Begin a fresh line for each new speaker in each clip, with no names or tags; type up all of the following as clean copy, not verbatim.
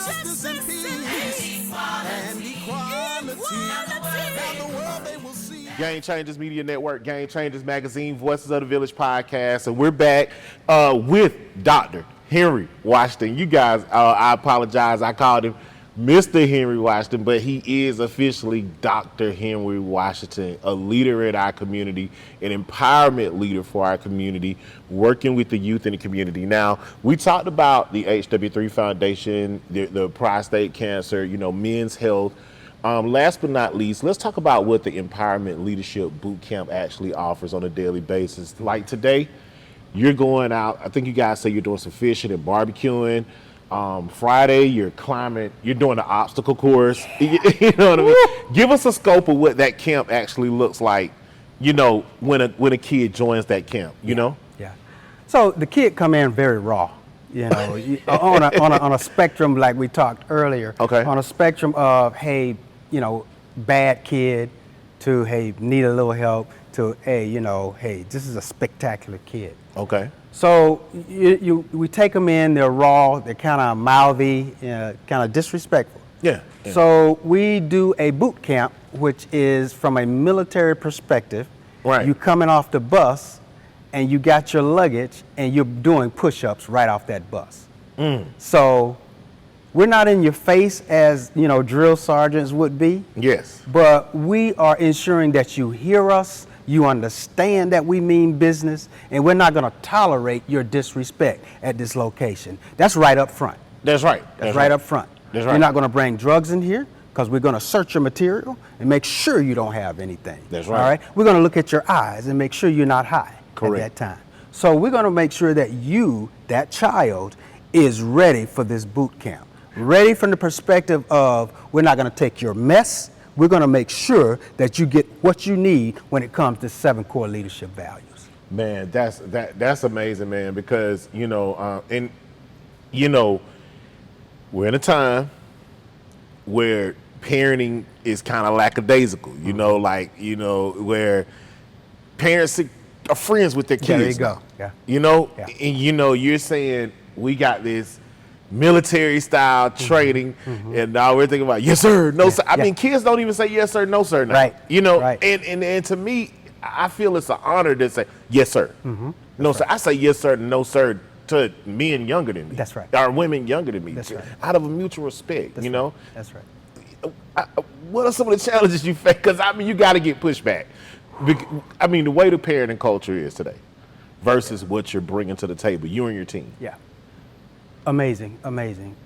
justice and peace and equality. Now the world they will see.
Game Changers Media Network, Game Changers Magazine, Voices of the Village podcast, and we're back with Dr. Henry Washington. You guys, I apologize, I called him Mr. Henry Washington, but he is officially Dr. Henry Washington, a leader in our community, an empowerment leader for our community, working with the youth in the community. Now, we talked about the HW3 Foundation, the prostate cancer, men's health. Last but not least, let's talk about what the Empowerment Leadership Boot Camp actually offers on a daily basis. Like today, you're going out, I think you guys say you're doing some fishing and barbecuing. Friday, you're climbing, you're doing the obstacle course. You know what I mean? Give us a scope of what that camp actually looks like, when a kid joins that camp, you know?
Yeah. So the kid come in very raw, on a spectrum like we talked earlier.
Okay.
On a spectrum of, hey, bad kid to, hey, need a little help to, hey, hey, this is a spectacular kid.
Okay.
So we take them in, they're raw, they're kind of mouthy, kind of disrespectful.
Yeah.
So we do a boot camp, which is from a military perspective.
Right.
You coming off the bus and you got your luggage and you're doing push-ups right off that bus. So we're not in your face as, drill sergeants would be.
Yes.
But we are ensuring that you hear us, you understand that we mean business, and we're not going to tolerate your disrespect at this location. That's right up front.
That's right.
That's right up front.
That's right.
You're not going to bring drugs in here because we're going to search your material and make sure you don't have anything.
That's right.
All right. We're going to look at your eyes and make sure you're not high
Correct.
at that time. So we're going to make sure that you, that child, is ready for this boot camp. Ready from the perspective of we're not going to take your mess. We're going to make sure that you get what you need when it comes to 7 core leadership values.
Man, that's amazing, man, because, we're in a time where parenting is kind of lackadaisical, where parents are friends with their kids.
There you go. Yeah.
And you're saying we got this military style training, and now we're thinking about yes sir, no sir. I mean, kids don't even say yes sir, no sir now.
Right.
Right. And to me, I feel it's an honor to say yes sir, no sir. I say yes sir and no sir to men younger than me.
That's right.
Or women younger than me.
That's right.
Out of a mutual respect.
That's right. That's right.
What are some of the challenges you face? Because you got to get pushback. The way the parenting culture is today versus what you're bringing to the table, you and your team.
Yeah. Amazing.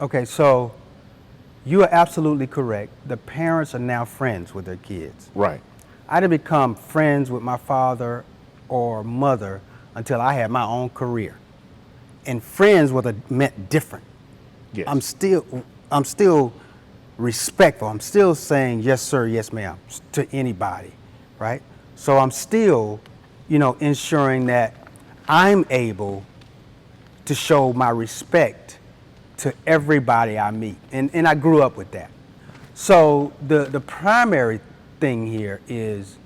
Okay, so you are absolutely correct. The parents are now friends with their kids.
Right.
I didn't become friends with my father or mother until I had my own career. And friends meant different.
Yes.
I'm still respectful. I'm still saying yes sir, yes ma'am to anybody, right? So I'm still, ensuring that I'm able to show my respect to everybody I meet. And I grew up with that. So the primary thing here is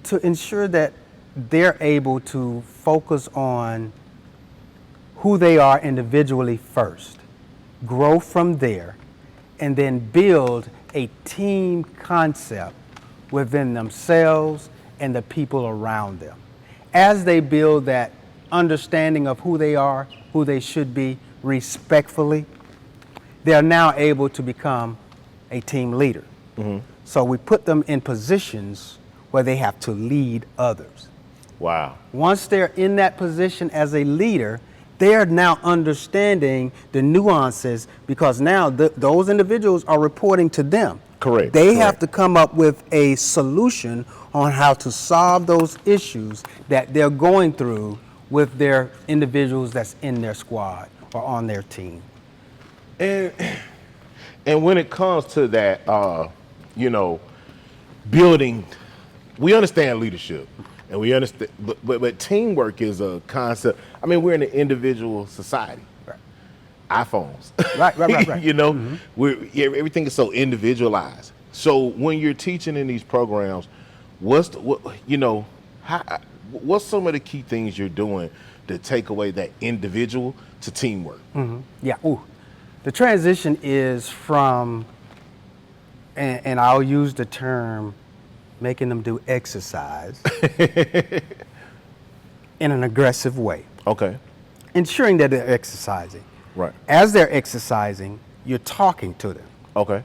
to ensure that they're able to focus on who they are individually first, grow from there, and then build a team concept within themselves and the people around them. As they build that understanding of who they are, who they should be, respectfully, they are now able to become a team leader. So we put them in positions where they have to lead others.
Wow.
Once they're in that position as a leader, they're now understanding the nuances because now those individuals are reporting to them.
Correct.
They have to come up with a solution on how to solve those issues that they're going through with their individuals that's in their squad or on their team.
And when it comes to that, building, we understand leadership and we understand, but teamwork is a concept. I mean, we're in an individual society.
Right.
iPhones.
Right.
Everything is so individualized. So when you're teaching in these programs, what's some of the key things you're doing to take away that individual to teamwork?
Yeah. Ooh. The transition is from, and I'll use the term, making them do exercise in an aggressive way.
Okay.
Ensuring that they're exercising.
Right.
As they're exercising, you're talking to them.
Okay.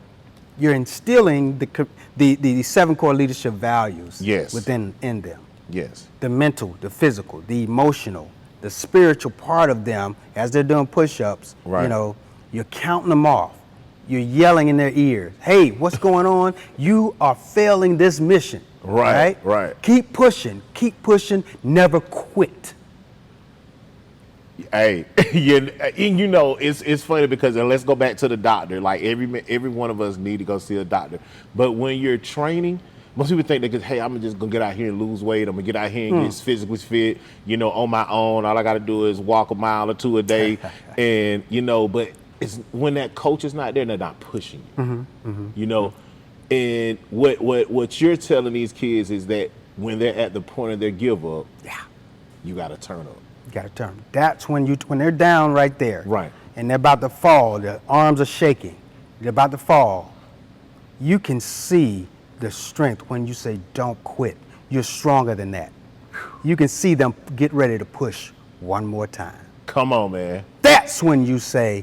You're instilling the 7 core leadership values
Yes.
within them.
Yes.
The mental, the physical, the emotional, the spiritual part of them as they're doing push-ups.
Right.
You know, you're counting them off. You're yelling in their ears. Hey, what's going on? You are failing this mission.
Right, right.
Keep pushing, never quit.
Hey, you know, it's funny because, and let's go back to the doctor. Like every one of us need to go see a doctor. But when you're training, most people think that, hey, I'm just gonna get out here and lose weight. I'm gonna get out here and get physically fit, you know, on my own. All I gotta do is walk a mile or 2 a day. And, you know, but it's when that coach is not there, they're not pushing you, you know. And what you're telling these kids is that when they're at the point of their give up, you gotta turn up.
You got to turn. That's when they're down right there.
Right.
And they're about to fall. Their arms are shaking. They're about to fall. You can see the strength when you say, don't quit. You're stronger than that. You can see them get ready to push one more time.
Come on, man.
That's when you say,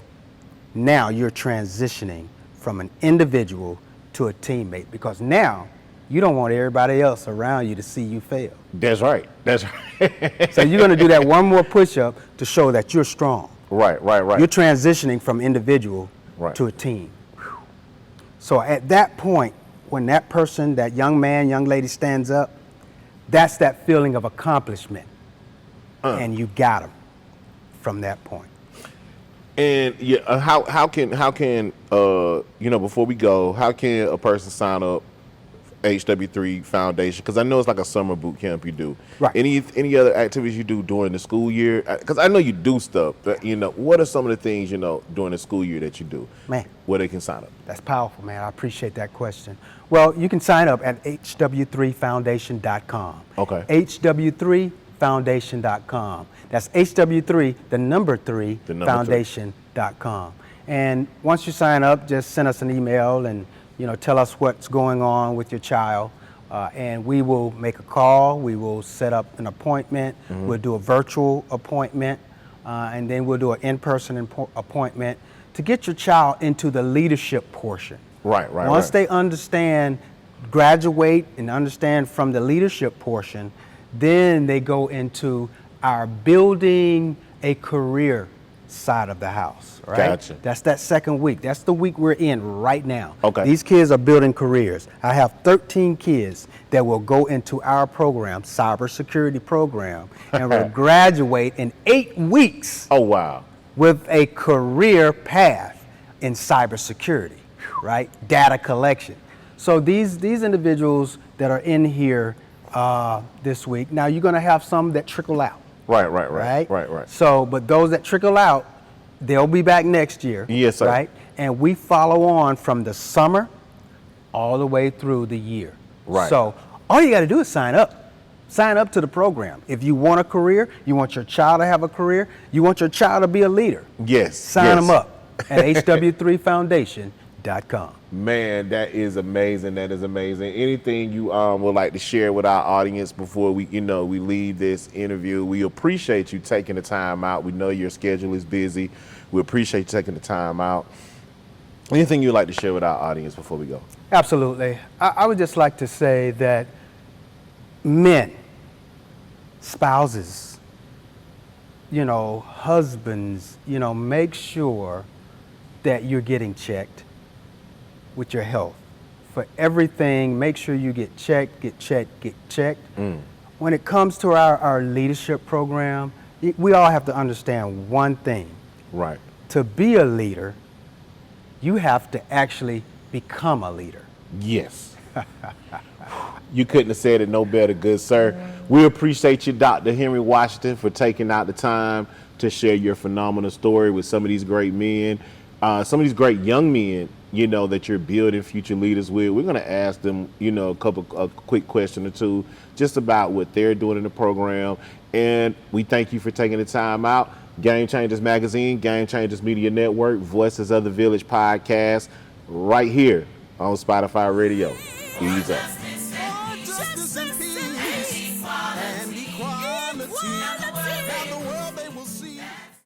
now you're transitioning from an individual to a teammate, because now you don't want everybody else around you to see you fail.
That's right. That's right.
So you're going to do that one more push-up to show that you're strong.
Right.
You're transitioning from individual to a team. So at that point, when that person, that young man, young lady stands up, that's that feeling of accomplishment. And you got them from that point.
And yeah, how can you know, before we go, how can a person sign up HW3 Foundation? Because I know it's like a summer boot camp you do.
Right.
Any other activities you do during the school year? Because I know you do stuff, but, you know, what are some of the things, you know, during the school year that you do?
Man,
where they can sign up?
That's powerful, man. I appreciate that question. Well, you can sign up at hw3foundation.com.
Okay.
hw3foundation.com. That's HW3, the number 3, foundation.com. And once you sign up, just send us an email and, you know, tell us what's going on with your child, and we will make a call. We will set up an appointment. We'll do a virtual appointment, and then we'll do an in-person appointment to get your child into the leadership portion.
Right.
Once they understand, graduate and understand from the leadership portion, then they go into our building a career side of the house, right?
Gotcha.
That's that second week. That's the week we're in right now.
Okay.
These kids are building careers. I have 13 kids that will go into our program, Cybersecurity program, and will graduate in 8 weeks.
Oh, wow.
With a career path in cybersecurity, right? Data collection. So these individuals that are in here this week, now you're gonna have some that trickle out. Right. So, but those that trickle out, they'll be back next year.
Yes, sir.
Right? And we follow on from the summer all the way through the year.
Right.
So all you got to do is sign up. Sign up to the program. If you want a career, you want your child to have a career, you want your child to be a leader.
Yes.
Sign them up at hw3foundation.com.
Man, that is amazing. That is amazing. Anything you would like to share with our audience before we leave this interview? We appreciate you taking the time out. We know your schedule is busy. We appreciate you taking the time out. Anything you'd like to share with our audience before we go?
Absolutely. I would just like to say that men, spouses, husbands, make sure that you're getting checked with your health. For everything, make sure you get checked. When it comes to our leadership program, we all have to understand one thing.
Right.
To be a leader, you have to actually become a leader.
Yes. You couldn't have said it no better, good sir. We appreciate you, Dr. Henry Washington, for taking out the time to share your phenomenal story with some of these great men, some of these great young men, that you're building future leaders with. We're going to ask them, a quick question or two just about what they're doing in the program. And we thank you for taking the time out. Game Changers Magazine, Game Changers Media Network, Voices of the Village podcast, right here on Spotify Radio. Ease up.
Justice and peace and equality. Now the world they will